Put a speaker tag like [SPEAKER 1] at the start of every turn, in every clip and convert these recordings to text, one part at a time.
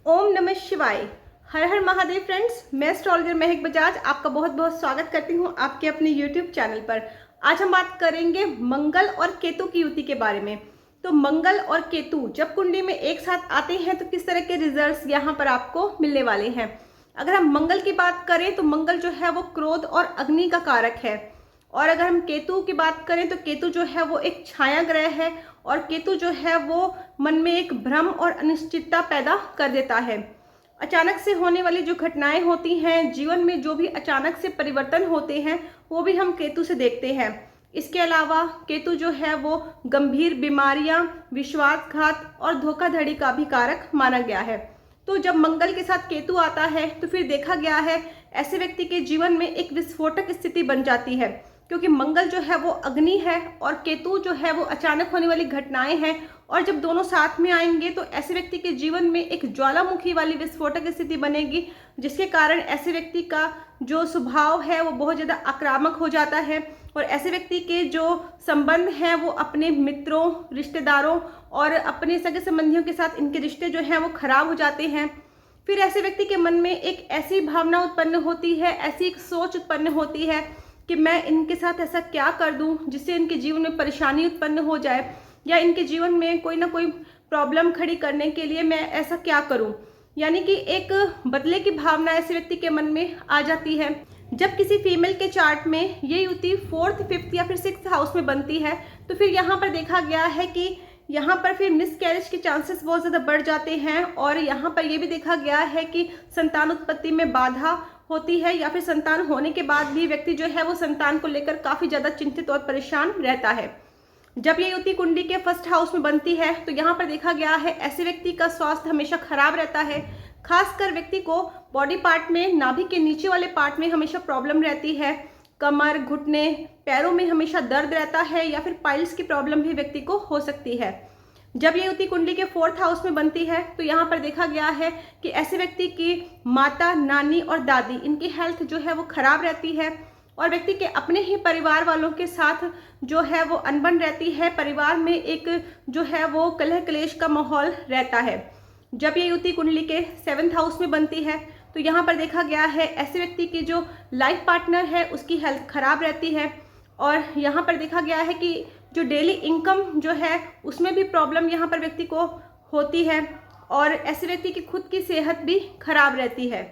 [SPEAKER 1] ओम नमः शिवाय। हर हर महादेव फ्रेंड्स, मैं एस्ट्रोलॉजर महक बजाज आपका बहुत बहुत स्वागत करती हूँ आपके अपने यूट्यूब चैनल पर। आज हम बात करेंगे मंगल और केतु की युति के बारे में। तो मंगल और केतु जब कुंडली में एक साथ आते हैं तो किस तरह के रिजल्ट्स यहाँ पर आपको मिलने वाले हैं। अगर हम मंगल की बात करें तो मंगल जो है वो क्रोध और अग्नि का कारक है, और अगर हम केतु की बात करें तो केतु जो है वो एक छाया ग्रह है, और केतु जो है वो मन में एक भ्रम और अनिश्चितता पैदा कर देता है। अचानक से होने वाली जो घटनाएं होती हैं, जीवन में जो भी अचानक से परिवर्तन होते हैं, वो भी हम केतु से देखते हैं। इसके अलावा केतु जो है वो गंभीर बीमारियां, विश्वासघात और धोखाधड़ी का भी कारक माना गया है। तो जब मंगल के साथ केतु आता है तो फिर देखा गया है ऐसे व्यक्ति के जीवन में एक विस्फोटक स्थिति बन जाती है, क्योंकि मंगल जो है वो अग्नि है और केतु जो है वो अचानक होने वाली घटनाएं हैं। और जब दोनों साथ में आएंगे तो ऐसे व्यक्ति के जीवन में एक ज्वालामुखी वाली विस्फोटक स्थिति बनेगी, जिसके कारण ऐसे व्यक्ति का जो स्वभाव है वो बहुत ज़्यादा आक्रामक हो जाता है, और ऐसे व्यक्ति के जो संबंध हैं वो अपने मित्रों, रिश्तेदारों और अपने सगे संबंधियों के साथ इनके रिश्ते जो हैं वो खराब हो जाते हैं। फिर ऐसे व्यक्ति के मन में एक ऐसी भावना उत्पन्न होती है, ऐसी एक सोच उत्पन्न होती है कि मैं इनके साथ ऐसा क्या कर दूं जिससे इनके जीवन में परेशानी उत्पन्न हो जाए, या इनके जीवन में कोई ना कोई प्रॉब्लम खड़ी करने के लिए मैं ऐसा क्या करूं। यानी कि एक बदले की भावना ऐसे व्यक्ति के मन में आ जाती है। जब किसी फीमेल के चार्ट में ये युति 4th, 5th या फिर 6th हाउस में बनती है तो फिर यहाँ पर देखा गया है कि यहाँ पर फिर मिसकैरेज के चांसेस बहुत ज़्यादा बढ़ जाते हैं, और यहाँ पर यह भी देखा गया है कि संतान उत्पत्ति में बाधा होती है, या फिर संतान होने के बाद भी व्यक्ति जो है वो संतान को लेकर काफ़ी ज़्यादा चिंतित और परेशान रहता है। जब ये युति कुंडली के 1st हाउस में बनती है तो यहाँ पर देखा गया है ऐसे व्यक्ति का स्वास्थ्य हमेशा खराब रहता है। खासकर व्यक्ति को बॉडी पार्ट में, नाभि के नीचे वाले पार्ट में हमेशा प्रॉब्लम रहती है। कमर, घुटने, पैरों में हमेशा दर्द रहता है, या फिर पाइल्स की प्रॉब्लम भी व्यक्ति को हो सकती है। जब ये युति कुंडली के 4th हाउस में बनती है तो यहाँ पर देखा गया है कि ऐसे व्यक्ति की माता, नानी और दादी, इनकी हेल्थ जो है वो खराब रहती है, और व्यक्ति के अपने ही परिवार वालों के साथ जो है वो अनबन रहती है। परिवार में एक जो है वो कलह क्लेश का माहौल रहता है। जब ये युति कुंडली के 7th हाउस में बनती है तो यहाँ पर देखा गया है ऐसे व्यक्ति की जो लाइफ पार्टनर है उसकी हेल्थ खराब रहती है, और यहाँ पर देखा गया है कि जो डेली इनकम जो है उसमें भी प्रॉब्लम यहाँ पर व्यक्ति को होती है, और ऐसे व्यक्ति की खुद की सेहत भी खराब रहती है।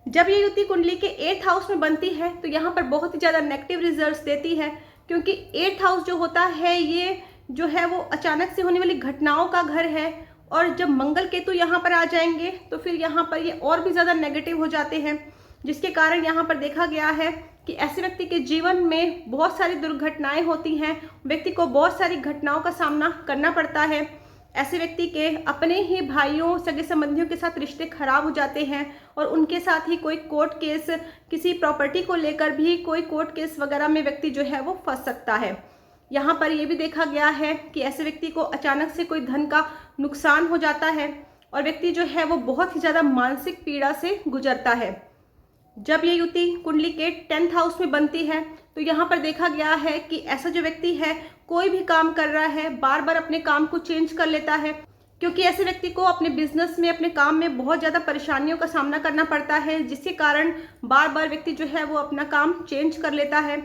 [SPEAKER 1] जब ये युति कुंडली के 8th हाउस में बनती है तो यहाँ पर बहुत ही ज़्यादा नेगेटिव रिजल्ट्स देती है, क्योंकि 8th हाउस जो होता है ये जो है वो अचानक से होने वाली घटनाओं का घर है, और जब मंगल केतु यहाँ पर आ जाएंगे तो फिर यहाँ पर ये और भी ज़्यादा नेगेटिव हो जाते हैं, जिसके कारण यहाँ पर देखा गया है कि ऐसे व्यक्ति के जीवन में बहुत सारी दुर्घटनाएं होती हैं। व्यक्ति को बहुत सारी घटनाओं का सामना करना पड़ता है। ऐसे व्यक्ति के अपने ही भाइयों, सगे संबंधियों के साथ रिश्ते खराब हो जाते हैं, और उनके साथ ही कोई कोर्ट केस, किसी प्रॉपर्टी को लेकर भी कोई कोर्ट केस वगैरह में व्यक्ति जो है वो फंस सकता है। यहाँ पर यह भी देखा गया है कि ऐसे व्यक्ति को अचानक से कोई धन का नुकसान हो जाता है, और व्यक्ति जो है वो बहुत ही ज़्यादा मानसिक पीड़ा से गुजरता है। जब ये युति कुंडली के 10th हाउस में बनती है तो यहाँ पर देखा गया है कि ऐसा जो व्यक्ति है कोई भी काम कर रहा है बार बार अपने काम को चेंज कर लेता है, क्योंकि ऐसे व्यक्ति को अपने बिजनेस में, अपने काम में बहुत ज़्यादा परेशानियों का सामना करना पड़ता है, जिसके कारण बार बार व्यक्ति जो है वो अपना काम चेंज कर लेता है।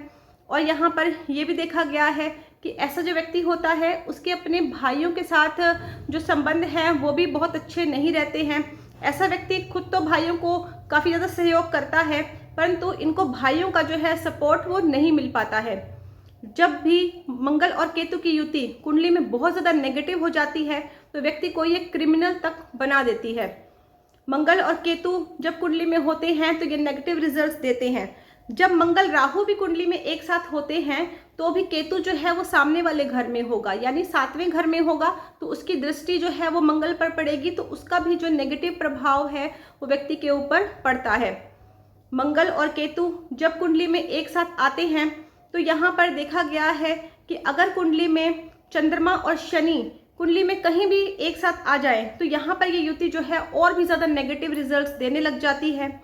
[SPEAKER 1] और यहाँ पर यह भी देखा गया है कि ऐसा जो व्यक्ति होता है उसके अपने भाइयों के साथ जो संबंध हैं वो भी बहुत अच्छे नहीं रहते हैं। ऐसा व्यक्ति खुद तो भाइयों को काफ़ी ज़्यादा सहयोग करता है, परंतु इनको भाइयों का जो है सपोर्ट वो नहीं मिल पाता है। जब भी मंगल और केतु की युति कुंडली में बहुत ज़्यादा नेगेटिव हो जाती है तो व्यक्ति को ये क्रिमिनल तक बना देती है। मंगल और केतु जब कुंडली में होते हैं तो ये नेगेटिव रिजल्ट्स देते हैं। जब मंगल राहु भी कुंडली में एक साथ होते हैं तो भी केतु जो है वो सामने वाले घर में होगा, यानी 7वें घर में होगा, तो उसकी दृष्टि जो है वो मंगल पर पड़ेगी, तो उसका भी जो नेगेटिव प्रभाव है वो व्यक्ति के ऊपर पड़ता है। मंगल और केतु जब कुंडली में एक साथ आते हैं तो यहाँ पर देखा गया है कि अगर कुंडली में चंद्रमा और शनि कुंडली में कहीं भी एक साथ आ जाए तो यहाँ पर ये युति जो है और भी ज़्यादा नेगेटिव रिजल्ट्स देने लग जाती है।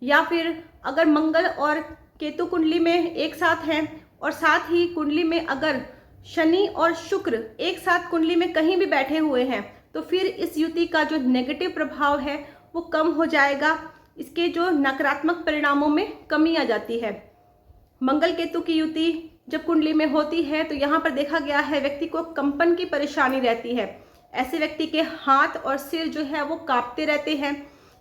[SPEAKER 1] या फिर अगर मंगल और केतु कुंडली में एक साथ हैं, और साथ ही कुंडली में अगर शनि और शुक्र एक साथ कुंडली में कहीं भी बैठे हुए हैं, तो फिर इस युति का जो नेगेटिव प्रभाव है वो कम हो जाएगा। इसके जो नकारात्मक परिणामों में कमी आ जाती है। मंगल केतु की युति जब कुंडली में होती है तो यहाँ पर देखा गया है व्यक्ति को कंपन की परेशानी रहती है। ऐसे व्यक्ति के हाथ और सिर जो है वो कांपते रहते हैं।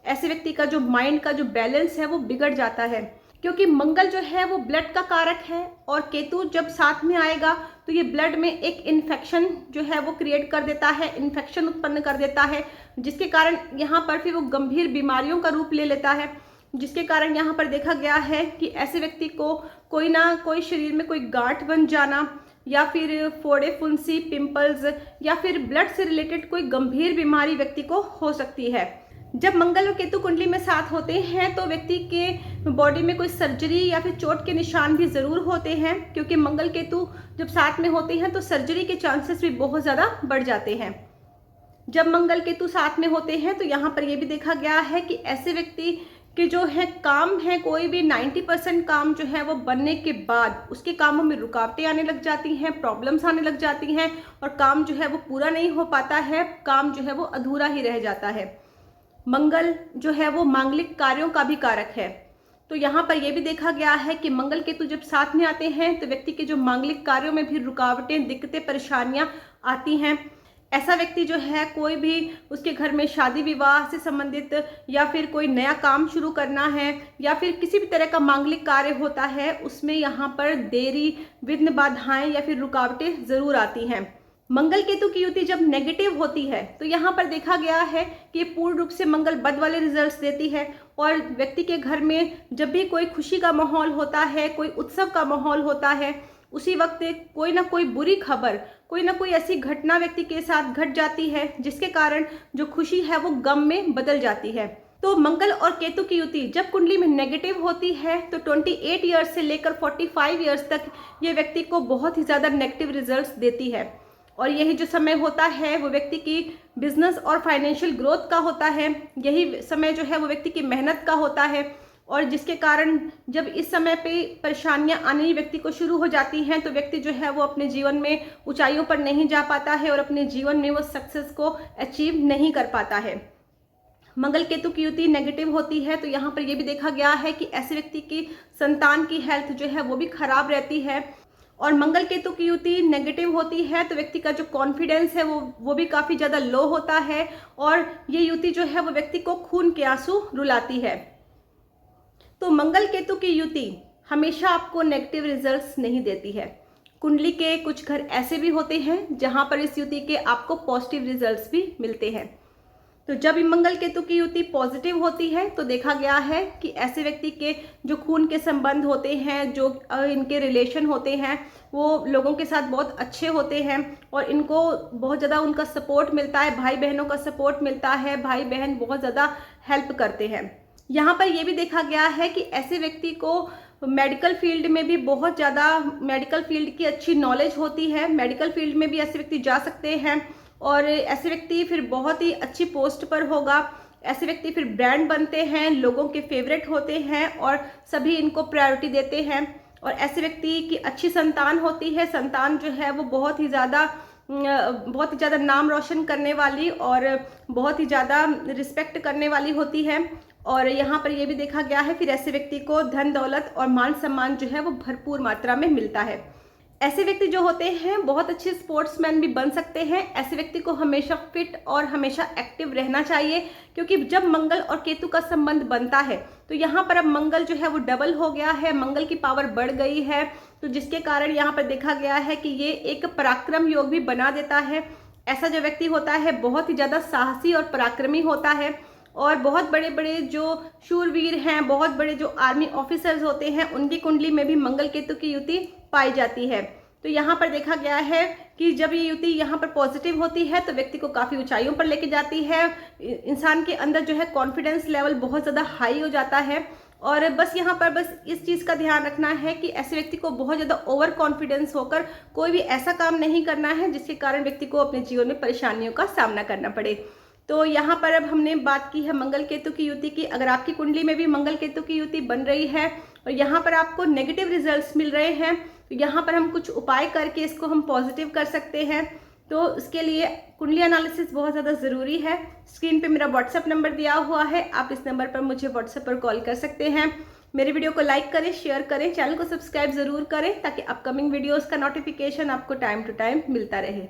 [SPEAKER 1] ऐसे व्यक्ति का जो माइंड का जो बैलेंस है वो बिगड़ जाता है, क्योंकि मंगल जो है वो ब्लड का कारक है और केतु जब साथ में आएगा तो ये ब्लड में एक इन्फेक्शन जो है वो क्रिएट कर देता है, इन्फेक्शन उत्पन्न कर देता है, जिसके कारण यहाँ पर फिर वो गंभीर बीमारियों का रूप ले लेता है। जिसके कारण यहाँ पर देखा गया है कि ऐसे व्यक्ति को कोई ना कोई शरीर में कोई गांठ बन जाना या फिर फोड़े फुंसी, पिंपल्स या फिर ब्लड से रिलेटेड कोई गंभीर बीमारी व्यक्ति को हो सकती है। जब मंगल और केतु कुंडली में साथ होते हैं तो व्यक्ति के बॉडी में कोई सर्जरी या फिर चोट के निशान भी ज़रूर होते हैं, क्योंकि मंगल केतु जब साथ में होते हैं तो सर्जरी के चांसेस भी बहुत ज़्यादा बढ़ जाते हैं। जब मंगल केतु साथ में होते हैं तो यहाँ पर यह भी देखा गया है कि ऐसे व्यक्ति के जो है काम है, कोई भी 90% काम जो है वो बनने के बाद उसके कामों में रुकावटें आने लग जाती हैं, प्रॉब्लम्स आने लग जाती हैं और काम जो है वो पूरा नहीं हो पाता है, काम जो है वो अधूरा ही रह जाता है। मंगल जो है वो मांगलिक कार्यों का भी कारक है, तो यहाँ पर यह भी देखा गया है कि मंगल केतु जब साथ में आते हैं तो व्यक्ति के जो मांगलिक कार्यों में भी रुकावटें, दिक्कतें, परेशानियां आती हैं। ऐसा व्यक्ति जो है कोई भी उसके घर में शादी विवाह से संबंधित या फिर कोई नया काम शुरू करना है या फिर किसी भी तरह का मांगलिक कार्य होता है, उसमें यहाँ पर देरी, विघ्न, बाधाएं या फिर रुकावटें जरूर आती हैं। मंगल केतु की युति जब नेगेटिव होती है तो यहाँ पर देखा गया है कि पूर्ण रूप से मंगल बद वाले रिजल्ट्स देती है और व्यक्ति के घर में जब भी कोई खुशी का माहौल होता है, कोई उत्सव का माहौल होता है, उसी वक्त कोई ना कोई बुरी खबर, कोई ना कोई ऐसी घटना व्यक्ति के साथ घट जाती है जिसके कारण जो खुशी है वो गम में बदल जाती है। तो मंगल और केतु की युति जब कुंडली में नेगेटिव होती है तो 28 ईयर्स से लेकर 45 ईयर्स तक ये व्यक्ति को बहुत ही ज़्यादा नेगेटिव रिजल्ट्स देती है। और यही जो समय होता है वो व्यक्ति की बिजनेस और फाइनेंशियल ग्रोथ का होता है। यही समय जो है वो व्यक्ति की मेहनत का होता है और जिसके कारण जब इस समय पे परेशानियां आनी व्यक्ति को शुरू हो जाती हैं तो व्यक्ति जो है वो अपने जीवन में ऊंचाइयों पर नहीं जा पाता है और अपने जीवन में वो सक्सेस को अचीव नहीं कर पाता है। मंगल केतु की युति नेगेटिव होती है तो यहाँ पर यह भी देखा गया है कि ऐसे व्यक्ति की संतान की हेल्थ जो है वो भी खराब रहती है। और मंगल केतु की युति नेगेटिव होती है तो व्यक्ति का जो कॉन्फिडेंस है वो भी काफ़ी ज़्यादा लो होता है और ये युति जो है वो व्यक्ति को खून के आंसू रुलाती है। तो मंगल केतु की युति हमेशा आपको नेगेटिव रिजल्ट्स नहीं देती है। कुंडली के कुछ घर ऐसे भी होते हैं जहां पर इस युति के आपको पॉजिटिव रिजल्ट्स भी मिलते हैं। तो जब मंगल केतु की युति पॉजिटिव होती है तो देखा गया है कि ऐसे व्यक्ति के जो खून के संबंध होते हैं, जो इनके रिलेशन होते हैं, वो लोगों के साथ बहुत अच्छे होते हैं और इनको बहुत ज़्यादा उनका सपोर्ट मिलता है, भाई बहनों का सपोर्ट मिलता है, भाई बहन बहुत ज़्यादा हेल्प करते हैं। यहाँ पर यह भी देखा गया है कि ऐसे व्यक्ति को मेडिकल फील्ड में भी बहुत ज़्यादा मेडिकल फील्ड की अच्छी नॉलेज होती है। मेडिकल फील्ड में भी ऐसे व्यक्ति जा सकते हैं और ऐसे व्यक्ति फिर बहुत ही अच्छी पोस्ट पर होगा। ऐसे व्यक्ति फिर ब्रांड बनते हैं, लोगों के फेवरेट होते हैं और सभी इनको प्रायोरिटी देते हैं। और ऐसे व्यक्ति की अच्छी संतान होती है, संतान जो है वो बहुत ही ज़्यादा नाम रोशन करने वाली और बहुत ही ज़्यादा रिस्पेक्ट करने वाली होती है। और यहाँ पर यह भी देखा गया है फिर ऐसे व्यक्ति को धन दौलत और मान सम्मान जो है वो भरपूर मात्रा में मिलता है। ऐसे व्यक्ति जो होते हैं बहुत अच्छे स्पोर्ट्समैन भी बन सकते हैं। ऐसे व्यक्ति को हमेशा फिट और हमेशा एक्टिव रहना चाहिए, क्योंकि जब मंगल और केतु का संबंध बनता है तो यहाँ पर अब मंगल जो है वो डबल हो गया है, मंगल की पावर बढ़ गई है। तो जिसके कारण यहाँ पर देखा गया है कि ये एक पराक्रम योग भी बना देता है। ऐसा जो व्यक्ति होता है बहुत ही ज़्यादा साहसी और पराक्रमी होता है और बहुत बड़े बड़े जो शूरवीर हैं, बहुत बड़े जो आर्मी ऑफिसर्स होते हैं, उनकी कुंडली में भी मंगल केतु की युति पाई जाती है। तो यहाँ पर देखा गया है कि जब ये युति यहाँ पर पॉजिटिव होती है तो व्यक्ति को काफ़ी ऊंचाइयों पर लेके जाती है। इंसान के अंदर जो है कॉन्फिडेंस लेवल बहुत ज़्यादा हाई हो जाता है। और बस यहाँ पर बस इस चीज़ का ध्यान रखना है कि ऐसे व्यक्ति को बहुत ज़्यादा ओवर कॉन्फिडेंस होकर कोई भी ऐसा काम नहीं करना है जिसके कारण व्यक्ति को अपने जीवन में परेशानियों का सामना करना पड़े। तो यहाँ पर अब हमने बात की है मंगल केतु की युति की। अगर आपकी कुंडली में भी मंगल केतु की युति बन रही है और यहाँ पर आपको नेगेटिव रिजल्ट्स मिल रहे हैं तो यहाँ पर हम कुछ उपाय करके इसको हम पॉजिटिव कर सकते हैं। तो उसके लिए कुंडली एनालिसिस बहुत ज़्यादा ज़रूरी है। स्क्रीन पे मेरा व्हाट्सएप नंबर दिया हुआ है, आप इस नंबर पर मुझे व्हाट्सएप पर कॉल कर सकते हैं। मेरे वीडियो को लाइक करें, शेयर करें, चैनल को सब्सक्राइब ज़रूर करें ताकि अपकमिंग वीडियोस का नोटिफिकेशन आपको टाइम टू टाइम मिलता रहे।